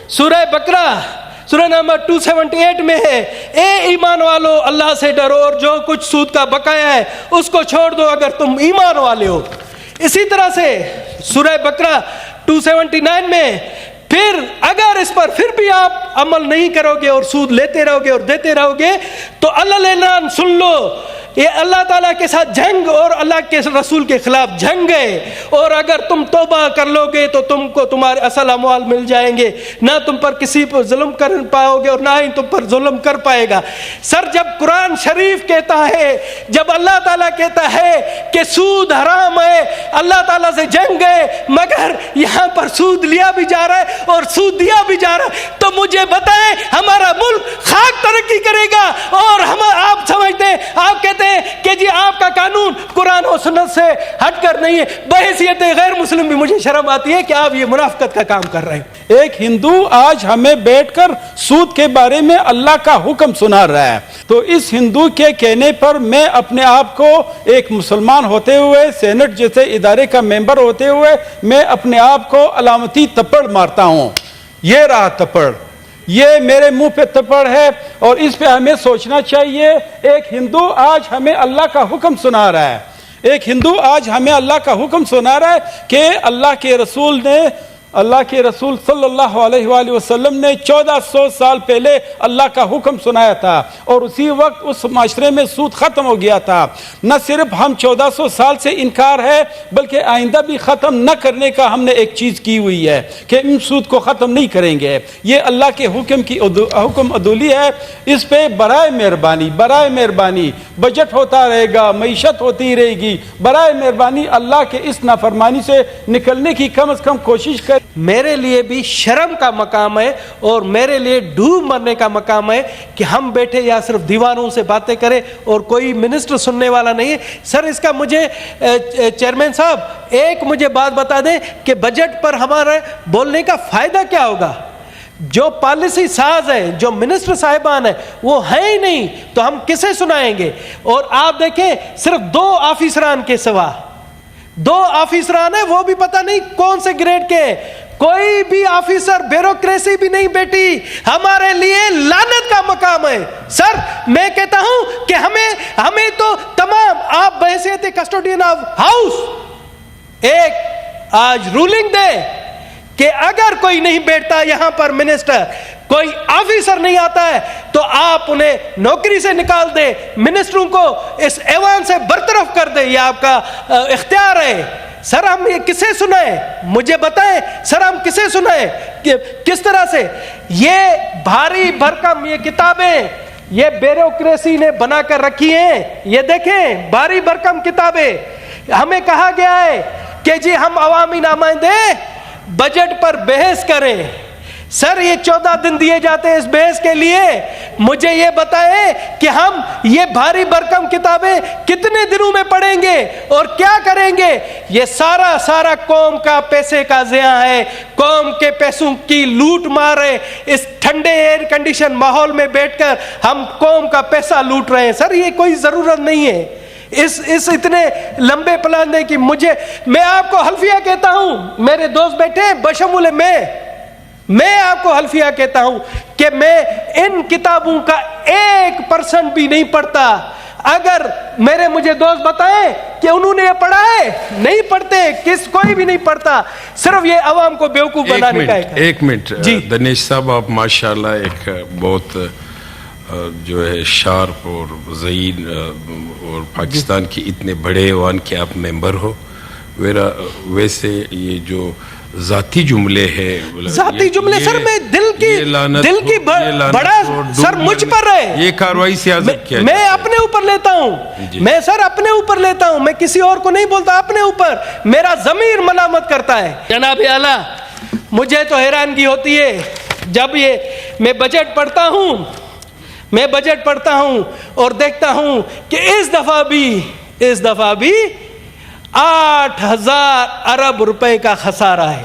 سورہ بقرہ سورہ نمبر 278 میں ہے، اے ایمان والو اللہ سے ڈرو اور جو کچھ سود کا بقایا ہے اس کو چھوڑ دو اگر تم ایمان والے ہو۔ اسی طرح سے سورہ بقرہ 279 میں پھر اگر اس پر پھر بھی آپ عمل نہیں کرو گے اور سود لیتے رہو گے اور دیتے رہو گے تو اللہ اعلان سن لو، یہ اللہ تعالیٰ کے ساتھ جنگ اور اللہ کے رسول کے خلاف جنگ ہے، اور اگر تم توبہ کر لو گے تو تم کو تمہارے اصل اموال مل جائیں گے، نہ تم پر کسی پر ظلم کر پاؤ گے اور نہ ہی تم پر ظلم کر پائے گا۔ سر جب قرآن شریف کہتا ہے، جب اللہ تعالیٰ کہتا ہے کہ سود حرام ہے، اللہ تعالیٰ سے جنگ ہے، مگر یہاں پر سود لیا بھی جا رہا ہے اور سود دیا بھی جا رہا ہے، تو مجھے بتائیں ہمارا ملک خاک ترقی کرے گا؟ اور ہم آپ سمجھتے ہیں، آپ کہتے ہیں کہ جی آپ کا قانون قرآن و سنت سے ہٹ کر نہیں ہے۔ بحیثیت غیر مسلم بھی مجھے شرم آتی ہے کہ آپ یہ منافقت کا کام کر رہے ہیں۔ ایک ہندو آج ہمیں بیٹھ کر سود کے بارے میں اللہ کا حکم سنا رہا ہے، تو اس ہندو کے کہنے پر میں اپنے آپ کو ایک مسلمان ہوتے ہوئے، سینٹ جیسے ادارے کا ممبر ہوتے ہوئے، میں اپنے آپ کو علامتی تپڑ مارتا ہوں۔ یہ رہا تپڑ، یہ میرے منہ پہ تپڑ ہے، اور اس پہ ہمیں سوچنا چاہیے۔ ایک ہندو آج ہمیں اللہ کا حکم سنا رہا ہے، ایک ہندو آج ہمیں اللہ کا حکم سنا رہا ہے کہ اللہ کے رسول صلی اللہ علیہ وآلہ وسلم نے 1400 سال پہلے اللہ کا حکم سنایا تھا، اور اسی وقت اس معاشرے میں سود ختم ہو گیا تھا۔ نہ صرف ہم 1400 سال سے انکار ہے، بلکہ آئندہ بھی ختم نہ کرنے کا ہم نے ایک چیز کی ہوئی ہے کہ ان سود کو ختم نہیں کریں گے۔ یہ اللہ کے حکم عدولی ہے، اس پہ برائے مہربانی بجٹ ہوتا رہے گا، معیشت ہوتی رہے گی، برائے مہربانی اللہ کے اس نافرمانی سے نکلنے کی کم از کم کوشش کر۔ میرے لیے بھی شرم کا مقام ہے اور میرے لیے ڈوب مرنے کا مقام ہے کہ ہم بیٹھے یا صرف دیواروں سے باتیں کریں اور کوئی منسٹر سننے والا نہیں ہے۔ سر اس کا مجھے چیئرمین صاحب ایک مجھے بات بتا دیں کہ بجٹ پر ہمارے بولنے کا فائدہ کیا ہوگا؟ جو پالیسی ساز ہیں، جو منسٹر صاحبان ہیں وہ ہیں ہی نہیں، تو ہم کسے سنائیں گے؟ اور آپ دیکھیں صرف 2 آفیسران کے سوا 2 آفیسران ہیں، وہ بھی پتہ نہیں کون سے گریڈ کے، کوئی بھی آفیسر بیوروکریسی بھی نہیں بیٹی، ہمارے لیے لعنت کا مقام ہے۔ سر میں کہتا ہوں کہ ہمیں تو تمام آپ بحیثیت کسٹوڈین آف ہاؤس ایک آج رولنگ دے کہ اگر کوئی نہیں بیٹھتا یہاں پر منسٹر، کوئی آفیسر نہیں آتا ہے تو آپ انہیں نوکری سے نکال دے، منسٹروں کو اس ایوان سے برطرف کر دے، یہ آپ کا اختیار ہے۔ سر ہم یہ کسے سنائیں؟ مجھے بتائیں سر ہم کسے سنائیں کہ کس طرح سے یہ بھاری بھرکم یہ کتابیں یہ بیوروکریسی نے بنا کر رکھی ہیں، یہ دیکھیں بھاری بھرکم کتابیں۔ ہمیں کہا گیا ہے کہ جی ہم عوامی نمائندے بجٹ پر بحث کریں۔ سر یہ 14 دن دیے جاتے ہیں اس بحث کے لیے، مجھے یہ بتائیں کہ ہم یہ بھاری بھرکم کتابیں کتنے دنوں میں پڑھیں گے اور کیا کریں گے؟ یہ سارا قوم کا پیسے کا ضیاع ہے، قوم کے پیسوں کی لوٹ مار ہے۔ اس ٹھنڈے ایئر کنڈیشن ماحول میں بیٹھ کر ہم قوم کا پیسہ لوٹ رہے ہیں۔ سر یہ کوئی ضرورت نہیں ہے اس اتنے لمبے پلان دے کہ میں آپ کو حلفیہ کہتا ہوں، میرے دوست بیٹھے بشمول میں آپ کو حلفیہ کہتا ہوں کہ میں ان کتابوں کا 1% بھی نہیں پڑھتا۔ اگر مجھے دوست بتائیں کہ انہوں نے یہ پڑھا ہے، نہیں پڑھتے، کوئی بھی نہیں پڑھتا، صرف یہ عوام کو بیوقوف بنانے کا ایک منٹ جی دنیش صاحب، آپ ماشاءاللہ ایک بہت جو ہے شارپ اور ذہین اور پاکستان کی اتنے بڑے ایوان کے آپ ممبر ہو، ویسے یہ جو ذاتی جملے ہیں، ذاتی جملے سر میں دل کی بڑا سر مجھ پر ہے، یہ کاروائی سیاست کیا میں اپنے اوپر لیتا ہوں، میں سر اپنے اوپر لیتا ہوں، میں کسی اور کو نہیں بولتا، اپنے اوپر میرا ضمیر ملامت کرتا ہے۔ جناب اعلیٰ مجھے تو حیرانگی ہوتی ہے جب میں بجٹ پڑھتا ہوں اور دیکھتا ہوں کہ اس دفعہ بھی 8,000 ارب روپے کا خسارہ ہے۔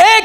1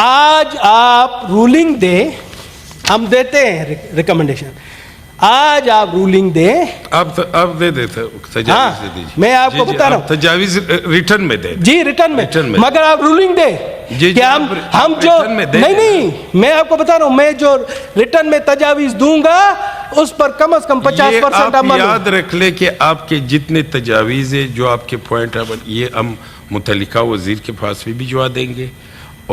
آج آپ رولنگ دیں, ہم دیتے ہیں ریکمنڈیشن, آج آپ رولنگ دیں, آپ دے دیتے, تجاویز دے دیجیے. میں آپ کو بتا رہا ہوں, تجاویز ریٹرن میں دے, جی ریٹرن میں, مگر آپ رولنگ دیں کہ ہم جو نہیں, میں آپ کو بتا رہا ہوں, میں جو ریٹرن میں تجاویز دوں گا اس پر کم از کم 50% آپ یاد رکھ لیں کہ آپ کے جتنے تجاویز ہیں, جو آپ کے پوائنٹ ہیں, یہ ہم متعلقہ وزیر کے پاس بھی بھجوا دیں گے,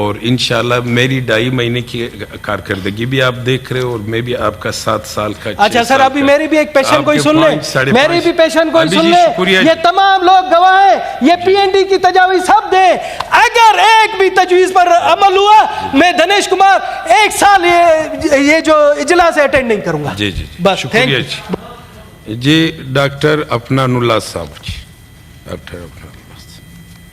اور انشاءاللہ میری 2.5 مہینے کی کارکردگی بھی آپ دیکھ رہے ہو, اور میں بھی آپ کا 7 سال کا. اچھا سر, ابھی میری بھی ایک پیشن کوئی سن لے, میری بھی پیشن کوئی سن لے, یہ تمام لوگ گواہ ہیں, یہ پی این ڈی کی تجاویز سب دیں, اگر ایک بھی تجویز پر عمل ہوا میں دنیش کمار 1 سال یہ جو اجلاس اٹینڈ نہیں کروں گا. جی جی بس شکریہ جی. ڈاکٹر اپنان اللہ صاحب جی, ڈاکٹر اپنان